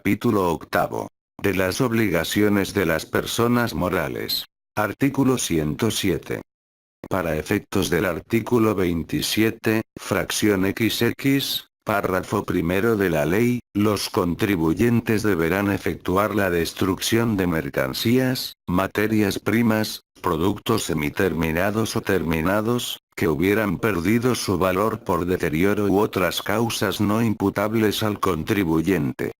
Capítulo octavo. De las obligaciones de las personas morales. Artículo 107. Para efectos del artículo 27, fracción XX, párrafo primero de la ley, los contribuyentes deberán efectuar la destrucción de mercancías, materias primas, productos semiterminados o terminados, que hubieran perdido su valor por deterioro u otras causas no imputables al contribuyente.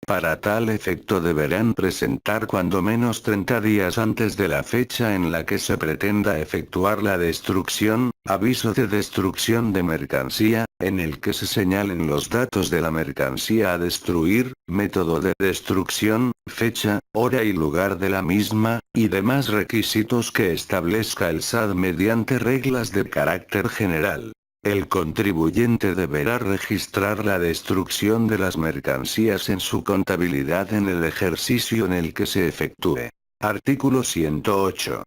Para tal efecto deberán presentar cuando menos 30 días antes de la fecha en la que se pretenda efectuar la destrucción, aviso de destrucción de mercancía, en el que se señalen los datos de la mercancía a destruir, método de destrucción, fecha, hora y lugar de la misma, y demás requisitos que establezca el SAT mediante reglas de carácter general. El contribuyente deberá registrar la destrucción de las mercancías en su contabilidad en el ejercicio en el que se efectúe. Artículo 108.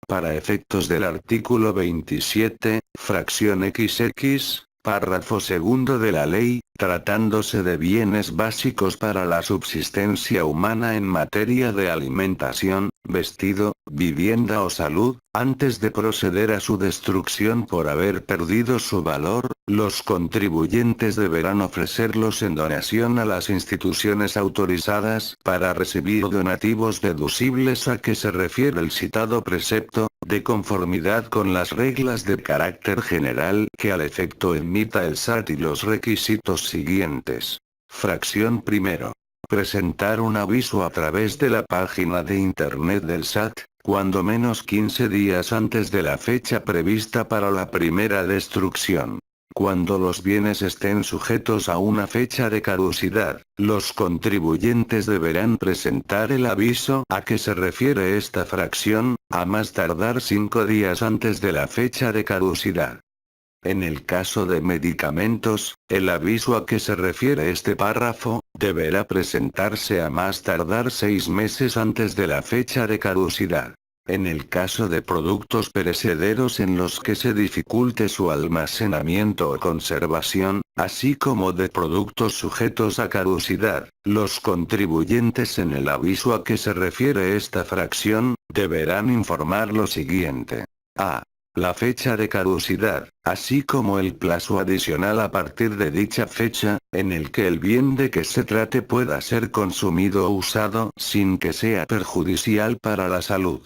Para efectos del artículo 27, fracción XX, párrafo segundo de la ley, tratándose de bienes básicos para la subsistencia humana en materia de alimentación, vestido, vivienda o salud, antes de proceder a su destrucción por haber perdido su valor, los contribuyentes deberán ofrecerlos en donación a las instituciones autorizadas para recibir donativos deducibles a que se refiere el citado precepto, de conformidad con las reglas de carácter general que al efecto emita el SAT y los requisitos siguientes. Fracción primero. Presentar un aviso a través de la página de Internet del SAT, cuando menos 15 días antes de la fecha prevista para la primera destrucción. Cuando los bienes estén sujetos a una fecha de caducidad, los contribuyentes deberán presentar el aviso a que se refiere esta fracción, a más tardar 5 días antes de la fecha de caducidad. En el caso de medicamentos, el aviso a que se refiere este párrafo, deberá presentarse a más tardar 6 meses antes de la fecha de caducidad. En el caso de productos perecederos en los que se dificulte su almacenamiento o conservación, así como de productos sujetos a caducidad, los contribuyentes en el aviso a que se refiere esta fracción, deberán informar lo siguiente. A. La fecha de caducidad, así como el plazo adicional a partir de dicha fecha, en el que el bien de que se trate pueda ser consumido o usado sin que sea perjudicial para la salud.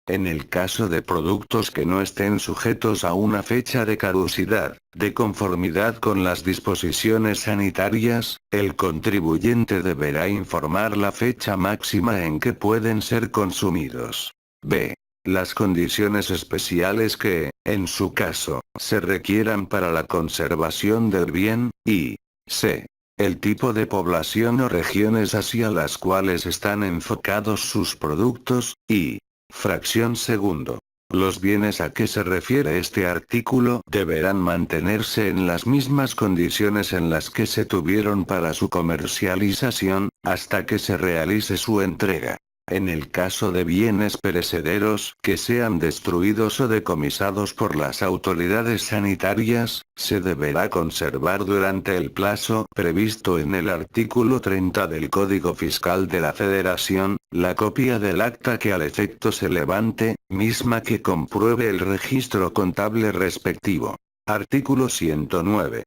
En el caso de productos que no estén sujetos a una fecha de caducidad, de conformidad con las disposiciones sanitarias, el contribuyente deberá informar la fecha máxima en que pueden ser consumidos. B. Las condiciones especiales que, en su caso, se requieran para la conservación del bien, y c. El tipo de población o regiones hacia las cuales están enfocados sus productos, y fracción segundo. Los bienes a que se refiere este artículo deberán mantenerse en las mismas condiciones en las que se tuvieron para su comercialización, hasta que se realice su entrega. En el caso de bienes perecederos que sean destruidos o decomisados por las autoridades sanitarias, se deberá conservar durante el plazo previsto en el artículo 30 del Código Fiscal de la Federación, la copia del acta que al efecto se levante, misma que compruebe el registro contable respectivo. Artículo 109.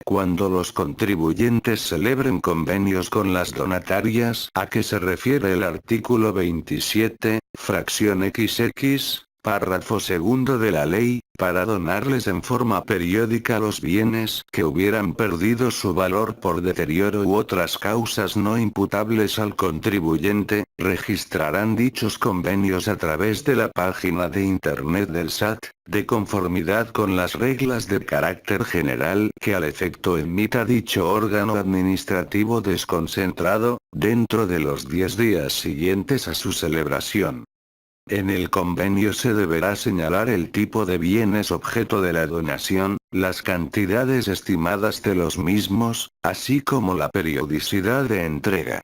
Cuando los contribuyentes celebren convenios con las donatarias a que se refiere el artículo 27, fracción XX, párrafo segundo de la ley, para donarles en forma periódica los bienes que hubieran perdido su valor por deterioro u otras causas no imputables al contribuyente, registrarán dichos convenios a través de la página de Internet del SAT, de conformidad con las reglas de carácter general que al efecto emita dicho órgano administrativo desconcentrado, dentro de los 10 días siguientes a su celebración. En el convenio se deberá señalar el tipo de bienes objeto de la donación, las cantidades estimadas de los mismos, así como la periodicidad de entrega.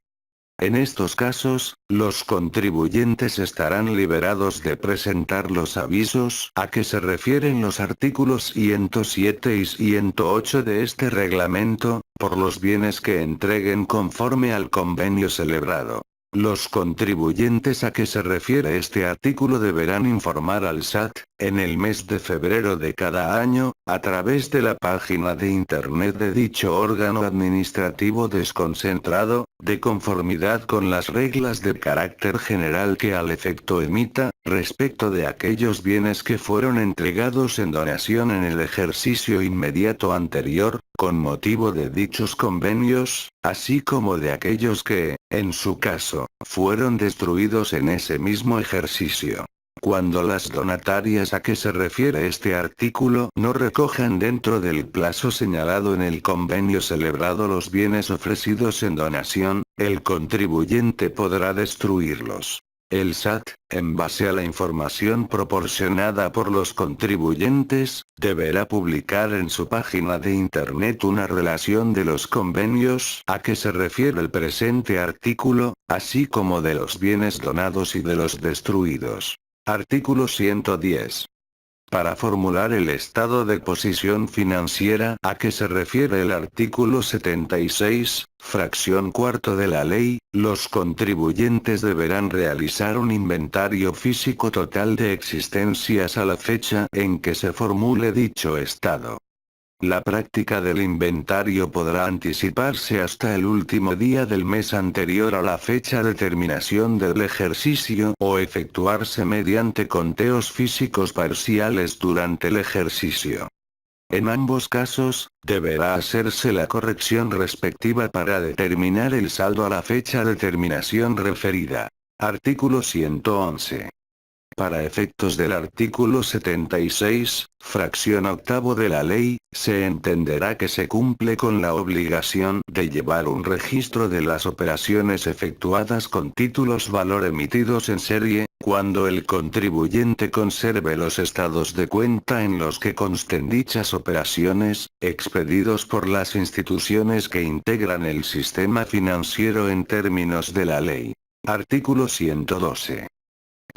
En estos casos, los contribuyentes estarán liberados de presentar los avisos a que se refieren los artículos 107 y 108 de este reglamento, por los bienes que entreguen conforme al convenio celebrado. Los contribuyentes a que se refiere este artículo deberán informar al SAT, en el mes de febrero de cada año, a través de la página de Internet de dicho órgano administrativo desconcentrado, de conformidad con las reglas de carácter general que al efecto emita, respecto de aquellos bienes que fueron entregados en donación en el ejercicio inmediato anterior, con motivo de dichos convenios, así como de aquellos que, en su caso, fueron destruidos en ese mismo ejercicio. Cuando las donatarias a que se refiere este artículo no recojan dentro del plazo señalado en el convenio celebrado los bienes ofrecidos en donación, el contribuyente podrá destruirlos. El SAT, en base a la información proporcionada por los contribuyentes, deberá publicar en su página de Internet una relación de los convenios a que se refiere el presente artículo, así como de los bienes donados y de los destruidos. Artículo 110. Para formular el estado de posición financiera a que se refiere el artículo 76, fracción cuarto de la ley, los contribuyentes deberán realizar un inventario físico total de existencias a la fecha en que se formule dicho estado. La práctica del inventario podrá anticiparse hasta el último día del mes anterior a la fecha de terminación del ejercicio o efectuarse mediante conteos físicos parciales durante el ejercicio. En ambos casos, deberá hacerse la corrección respectiva para determinar el saldo a la fecha de terminación referida. Artículo 111. Para efectos del artículo 76, fracción octavo de la ley, se entenderá que se cumple con la obligación de llevar un registro de las operaciones efectuadas con títulos valor emitidos en serie, cuando el contribuyente conserve los estados de cuenta en los que consten dichas operaciones, expedidos por las instituciones que integran el sistema financiero en términos de la ley. Artículo 112.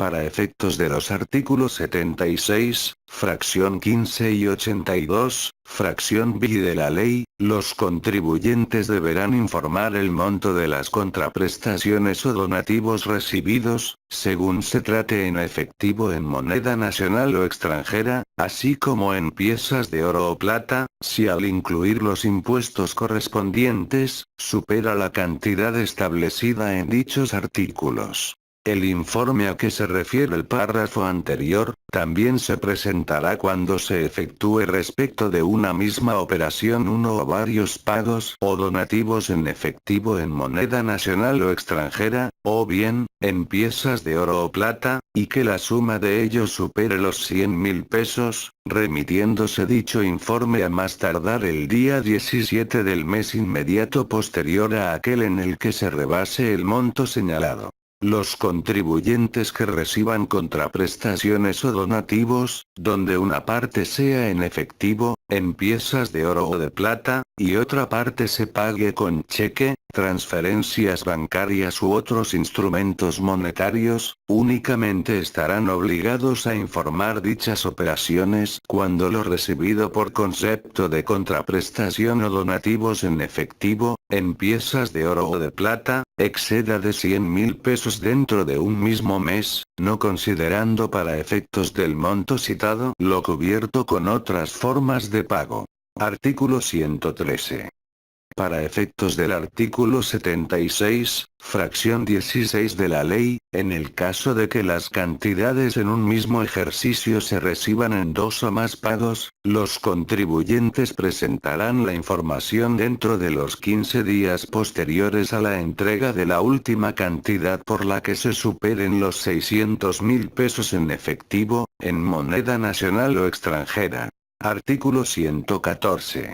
Para efectos de los artículos 76, fracción 15 y 82, fracción B de la ley, los contribuyentes deberán informar el monto de las contraprestaciones o donativos recibidos, según se trate en efectivo en moneda nacional o extranjera, así como en piezas de oro o plata, si al incluir los impuestos correspondientes, supera la cantidad establecida en dichos artículos. El informe a que se refiere el párrafo anterior, también se presentará cuando se efectúe respecto de una misma operación uno o varios pagos o donativos en efectivo en moneda nacional o extranjera, o bien, en piezas de oro o plata, y que la suma de ellos supere los 100.000 pesos, remitiéndose dicho informe a más tardar el día 17 del mes inmediato posterior a aquel en el que se rebase el monto señalado. Los contribuyentes que reciban contraprestaciones o donativos, donde una parte sea en efectivo, en piezas de oro o de plata, y otra parte se pague con cheque, transferencias bancarias u otros instrumentos monetarios, únicamente estarán obligados a informar dichas operaciones cuando lo recibido por concepto de contraprestación o donativos en efectivo, en piezas de oro o de plata, exceda de 100.000 pesos dentro de un mismo mes, no considerando para efectos del monto citado lo cubierto con otras formas de pago. Artículo 113. Para efectos del artículo 76, fracción 16 de la ley, en el caso de que las cantidades en un mismo ejercicio se reciban en dos o más pagos, los contribuyentes presentarán la información dentro de los 15 días posteriores a la entrega de la última cantidad por la que se superen los 600.000 pesos en efectivo, en moneda nacional o extranjera. Artículo 114.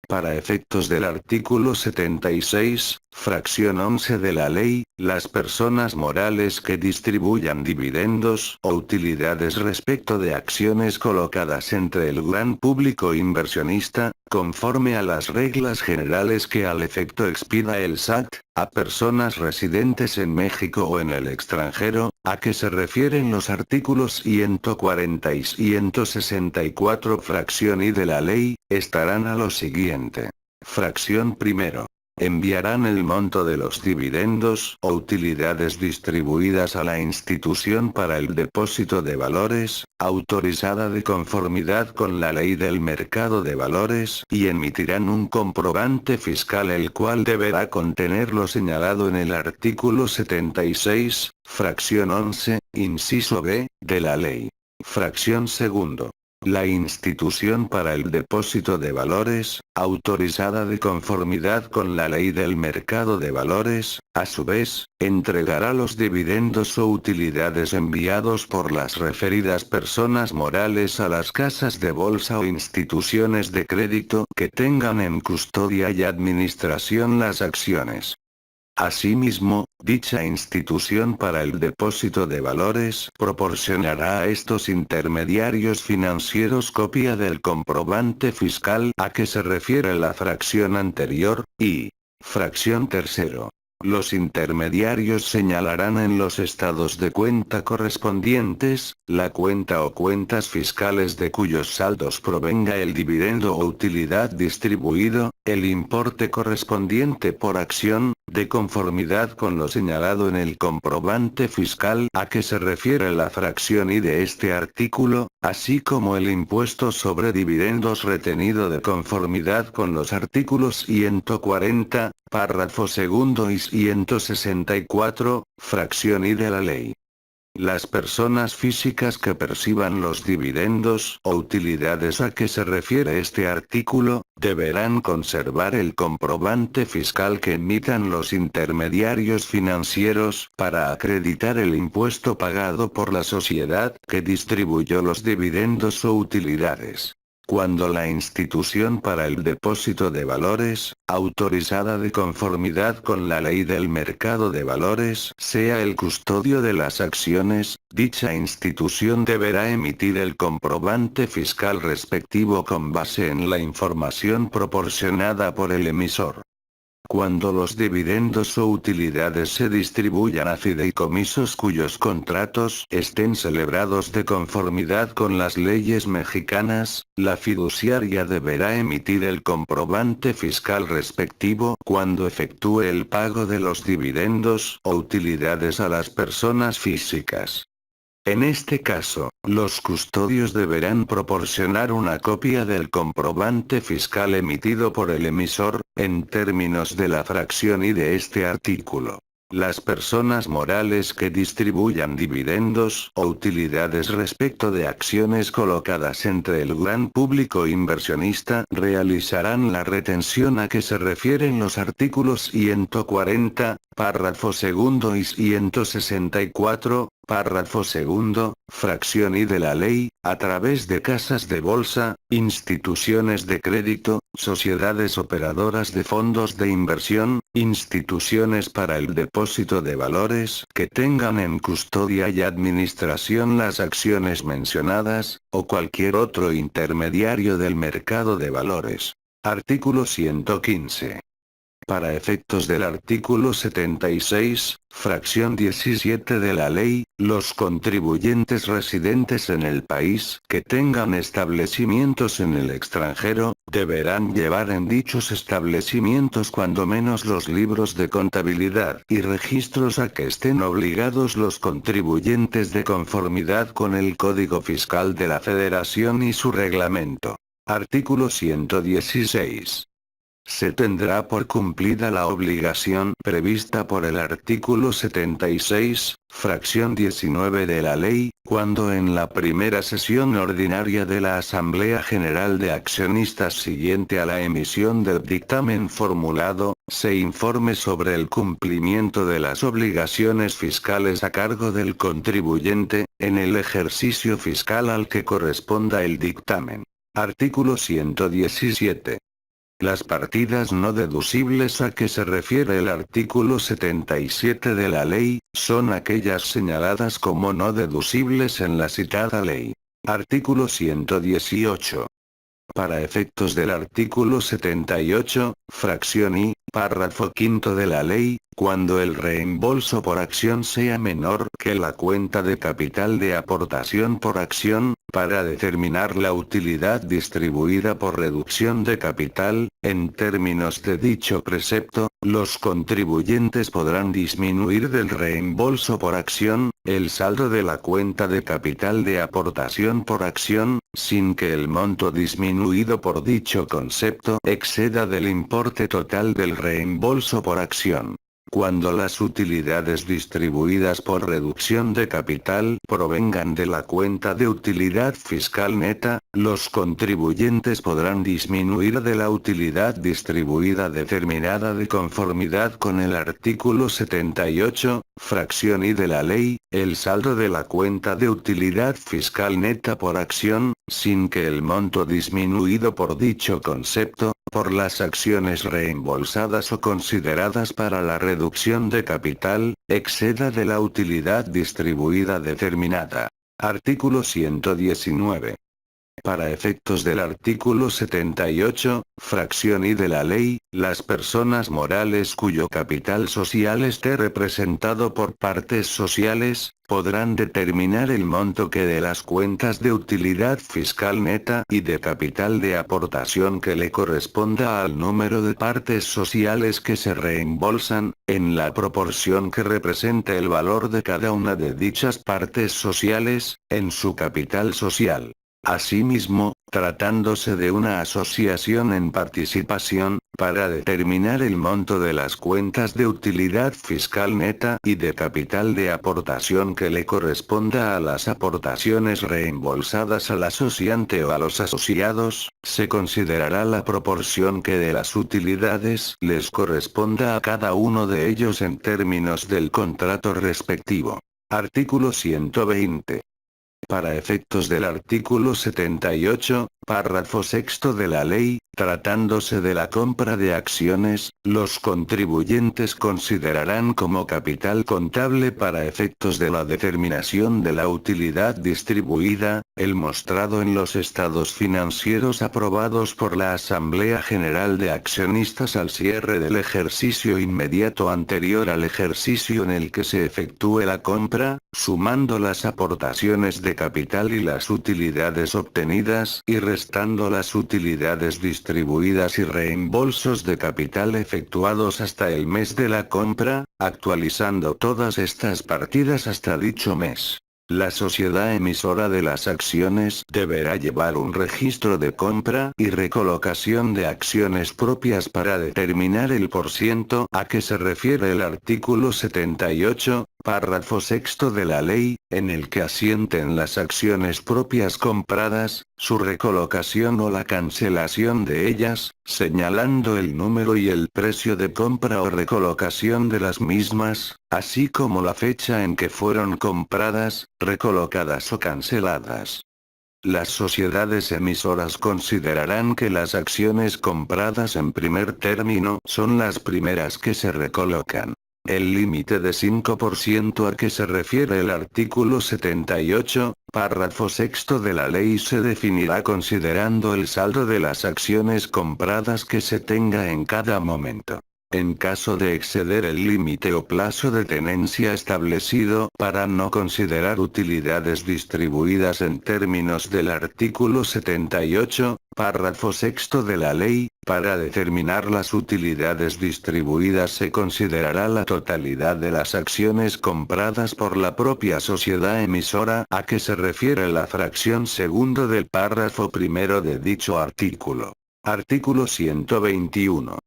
Para efectos del artículo 76, fracción 11 de la ley, las personas morales que distribuyan dividendos o utilidades respecto de acciones colocadas entre el gran público inversionista, conforme a las reglas generales que al efecto expida el SAT, a personas residentes en México o en el extranjero, a que se refieren los artículos 140 y 164 fracción I de la ley, estarán a lo siguiente. Fracción primero. Enviarán el monto de los dividendos o utilidades distribuidas a la institución para el depósito de valores, autorizada de conformidad con la ley del mercado de valores, y emitirán un comprobante fiscal el cual deberá contener lo señalado en el artículo 76, fracción 11, inciso B, de la ley. Fracción segundo. La institución para el depósito de valores, autorizada de conformidad con la ley del mercado de valores, a su vez, entregará los dividendos o utilidades enviados por las referidas personas morales a las casas de bolsa o instituciones de crédito que tengan en custodia y administración las acciones. Asimismo, dicha institución para el depósito de valores proporcionará a estos intermediarios financieros copia del comprobante fiscal a que se refiere la fracción anterior, y fracción tercero. Los intermediarios señalarán en los estados de cuenta correspondientes, la cuenta o cuentas fiscales de cuyos saldos provenga el dividendo o utilidad distribuido, el importe correspondiente por acción, de conformidad con lo señalado en el comprobante fiscal a que se refiere la fracción I de este artículo, así como el impuesto sobre dividendos retenido de conformidad con los artículos 140, párrafo segundo y 164, fracción I de la ley. Las personas físicas que perciban los dividendos o utilidades a que se refiere este artículo, deberán conservar el comprobante fiscal que emitan los intermediarios financieros para acreditar el impuesto pagado por la sociedad que distribuyó los dividendos o utilidades. Cuando la institución para el depósito de valores, autorizada de conformidad con la ley del mercado de valores, sea el custodio de las acciones, dicha institución deberá emitir el comprobante fiscal respectivo con base en la información proporcionada por el emisor. Cuando los dividendos o utilidades se distribuyan a fideicomisos cuyos contratos estén celebrados de conformidad con las leyes mexicanas, la fiduciaria deberá emitir el comprobante fiscal respectivo cuando efectúe el pago de los dividendos o utilidades a las personas físicas. En este caso, los custodios deberán proporcionar una copia del comprobante fiscal emitido por el emisor, en términos de la fracción I de este artículo. Las personas morales que distribuyan dividendos o utilidades respecto de acciones colocadas entre el gran público inversionista realizarán la retención a que se refieren los artículos 140, párrafo segundo y 164, párrafo segundo, fracción I de la ley, a través de casas de bolsa, instituciones de crédito, sociedades operadoras de fondos de inversión, instituciones para el depósito de valores que tengan en custodia y administración las acciones mencionadas, o cualquier otro intermediario del mercado de valores. Artículo 115. Para efectos del artículo 76, fracción 17 de la ley, los contribuyentes residentes en el país que tengan establecimientos en el extranjero, deberán llevar en dichos establecimientos cuando menos los libros de contabilidad y registros a que estén obligados los contribuyentes de conformidad con el Código Fiscal de la Federación y su reglamento. Artículo 116. Se tendrá por cumplida la obligación prevista por el artículo 76, fracción 19 de la ley, cuando en la primera sesión ordinaria de la Asamblea General de Accionistas siguiente a la emisión del dictamen formulado, se informe sobre el cumplimiento de las obligaciones fiscales a cargo del contribuyente, en el ejercicio fiscal al que corresponda el dictamen. Artículo 117. Las partidas no deducibles a que se refiere el artículo 77 de la ley, son aquellas señaladas como no deducibles en la citada ley. Artículo 118. Para efectos del artículo 78, fracción I, párrafo quinto de la ley, cuando el reembolso por acción sea menor que la cuenta de capital de aportación por acción, Para determinar la utilidad distribuida por reducción de capital, en términos de dicho precepto, los contribuyentes podrán disminuir del reembolso por acción, el saldo de la cuenta de capital de aportación por acción, sin que el monto disminuido por dicho concepto exceda del importe total del reembolso por acción. Cuando las utilidades distribuidas por reducción de capital provengan de la cuenta de utilidad fiscal neta, los contribuyentes podrán disminuir de la utilidad distribuida determinada de conformidad con el artículo 78, fracción I de la ley, el saldo de la cuenta de utilidad fiscal neta por acción, sin que el monto disminuido por dicho concepto, por las acciones reembolsadas o consideradas para la reducción de capital, exceda de la utilidad distribuida determinada. Artículo 119. Para efectos del artículo 78, fracción I de la ley, las personas morales cuyo capital social esté representado por partes sociales, podrán determinar el monto que de las cuentas de utilidad fiscal neta y de capital de aportación que le corresponda al número de partes sociales que se reembolsan, en la proporción que represente el valor de cada una de dichas partes sociales, en su capital social. Asimismo, tratándose de una asociación en participación, para determinar el monto de las cuentas de utilidad fiscal neta y de capital de aportación que le corresponda a las aportaciones reembolsadas al asociante o a los asociados, se considerará la proporción que de las utilidades les corresponda a cada uno de ellos en términos del contrato respectivo. Artículo 120. Para efectos del artículo 78, párrafo sexto de la ley, tratándose de la compra de acciones, los contribuyentes considerarán como capital contable para efectos de la determinación de la utilidad distribuida, el mostrado en los estados financieros aprobados por la Asamblea General de Accionistas al cierre del ejercicio inmediato anterior al ejercicio en el que se efectúe la compra, sumando las aportaciones de capital y las utilidades obtenidas y restando las utilidades distribuidas y reembolsos de capital efectuados hasta el mes de la compra, actualizando todas estas partidas hasta dicho mes. La sociedad emisora de las acciones deberá llevar un registro de compra y recolocación de acciones propias para determinar el porciento a que se refiere el artículo 78, párrafo sexto de la ley, en el que asienten las acciones propias compradas, su recolocación o la cancelación de ellas, señalando el número y el precio de compra o recolocación de las mismas, así como la fecha en que fueron compradas, recolocadas o canceladas. Las sociedades emisoras considerarán que las acciones compradas en primer término son las primeras que se recolocan. El límite de 5% a que se refiere el artículo 78, párrafo sexto de la ley se definirá considerando el saldo de las acciones compradas que se tenga en cada momento. En caso de exceder el límite o plazo de tenencia establecido para no considerar utilidades distribuidas en términos del artículo 78, párrafo sexto de la ley, para determinar las utilidades distribuidas se considerará la totalidad de las acciones compradas por la propia sociedad emisora a que se refiere la fracción segundo del párrafo primero de dicho artículo. Artículo 121.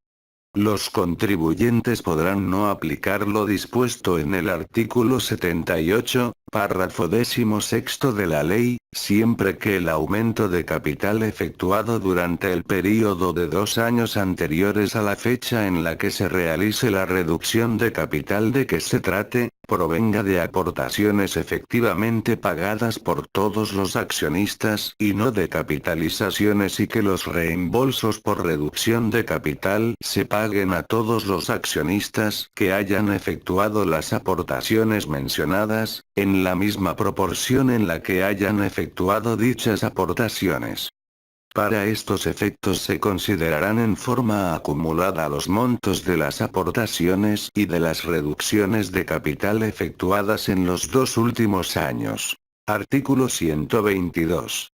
Los contribuyentes podrán no aplicar lo dispuesto en el artículo 78, párrafo 16 de la ley, siempre que el aumento de capital efectuado durante el período de 2 años anteriores a la fecha en la que se realice la reducción de capital de que se trate, provenga de aportaciones efectivamente pagadas por todos los accionistas y no de capitalizaciones y que los reembolsos por reducción de capital se paguen a todos los accionistas que hayan efectuado las aportaciones mencionadas, en la misma proporción en la que hayan efectuado dichas aportaciones. Para estos efectos se considerarán en forma acumulada los montos de las aportaciones y de las reducciones de capital efectuadas en los 2 últimos años. Artículo 122.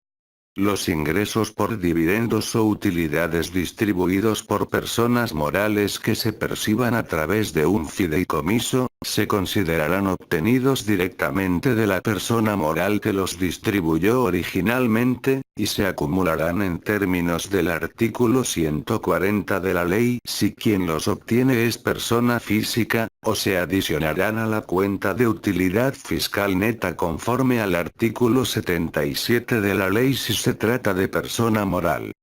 Los ingresos por dividendos o utilidades distribuidos por personas morales que se perciban a través de un fideicomiso, se considerarán obtenidos directamente de la persona moral que los distribuyó originalmente, y se acumularán en términos del artículo 140 de la ley si quien los obtiene es persona física, o se adicionarán a la cuenta de utilidad fiscal neta conforme al artículo 77 de la ley si se trata de persona moral.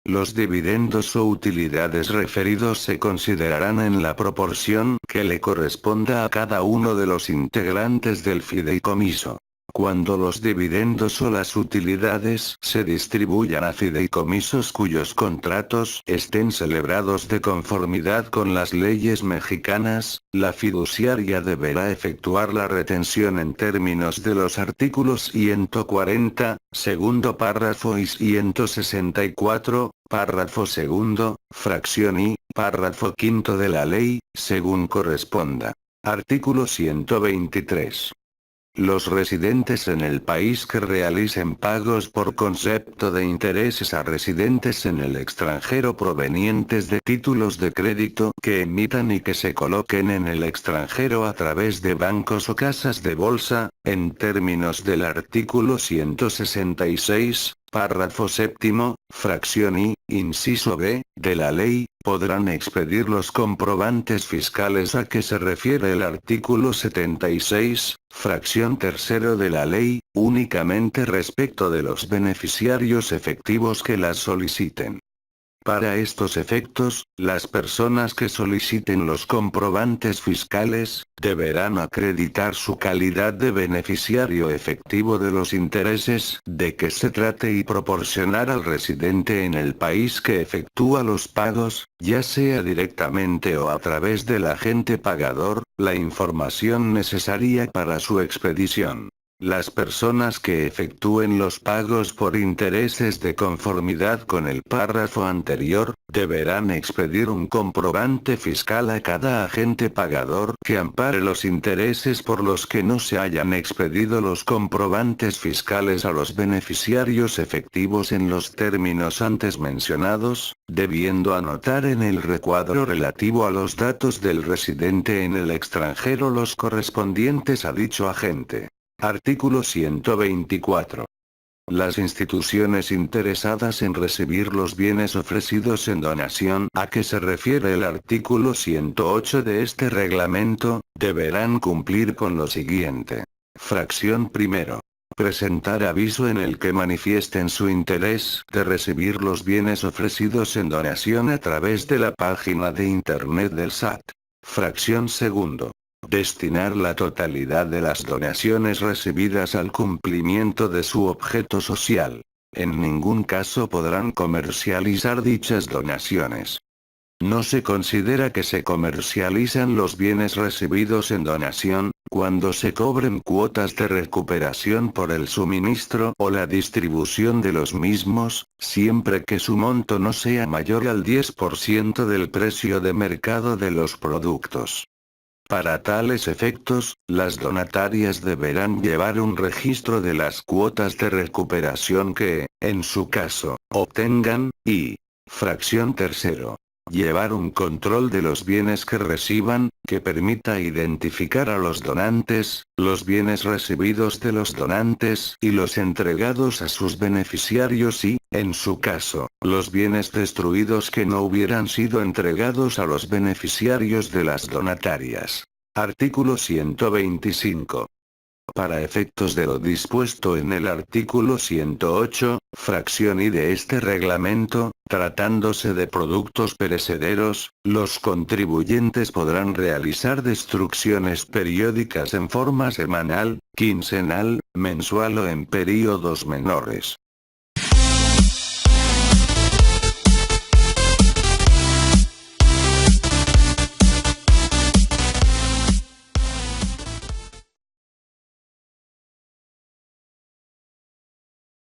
Los dividendos o utilidades referidos se considerarán en la proporción que le corresponda a cada uno de los integrantes del fideicomiso. Cuando los dividendos o las utilidades se distribuyan a fideicomisos cuyos contratos estén celebrados de conformidad con las leyes mexicanas, la fiduciaria deberá efectuar la retención en términos de los artículos 140, segundo párrafo y 164, párrafo segundo, fracción I, párrafo quinto de la ley, según corresponda. Artículo 123. Los residentes en el país que realicen pagos por concepto de intereses a residentes en el extranjero provenientes de títulos de crédito que emitan y que se coloquen en el extranjero a través de bancos o casas de bolsa, en términos del artículo 166, párrafo séptimo, fracción I, inciso B, de la ley, podrán expedir los comprobantes fiscales a que se refiere el artículo 76, fracción tercero de la ley, únicamente respecto de los beneficiarios efectivos que las soliciten. Para estos efectos, las personas que soliciten los comprobantes fiscales, deberán acreditar su calidad de beneficiario efectivo de los intereses de que se trate y proporcionar al residente en el país que efectúa los pagos, ya sea directamente o a través del agente pagador, la información necesaria para su expedición. Las personas que efectúen los pagos por intereses de conformidad con el párrafo anterior, deberán expedir un comprobante fiscal a cada agente pagador que ampare los intereses por los que no se hayan expedido los comprobantes fiscales a los beneficiarios efectivos en los términos antes mencionados, debiendo anotar en el recuadro relativo a los datos del residente en el extranjero los correspondientes a dicho agente. Artículo 124. Las instituciones interesadas en recibir los bienes ofrecidos en donación a que se refiere el artículo 108 de este reglamento, deberán cumplir con lo siguiente. Fracción primero. Presentar aviso en el que manifiesten su interés de recibir los bienes ofrecidos en donación a través de la página de Internet del SAT. Fracción segundo. Destinar la totalidad de las donaciones recibidas al cumplimiento de su objeto social. En ningún caso podrán comercializar dichas donaciones. No se considera que se comercializan los bienes recibidos en donación, cuando se cobren cuotas de recuperación por el suministro o la distribución de los mismos, siempre que su monto no sea mayor al 10% del precio de mercado de los productos. Para tales efectos, las donatarias deberán llevar un registro de las cuotas de recuperación que, en su caso, obtengan, y, fracción tercero, llevar un control de los bienes que reciban, que permita identificar a los donantes, los bienes recibidos de los donantes y los entregados a sus beneficiarios y, en su caso, los bienes destruidos que no hubieran sido entregados a los beneficiarios de las donatarias. Artículo 125. Para efectos de lo dispuesto en el artículo 108, fracción I de este reglamento, tratándose de productos perecederos, los contribuyentes podrán realizar destrucciones periódicas en forma semanal, quincenal, mensual o en períodos menores.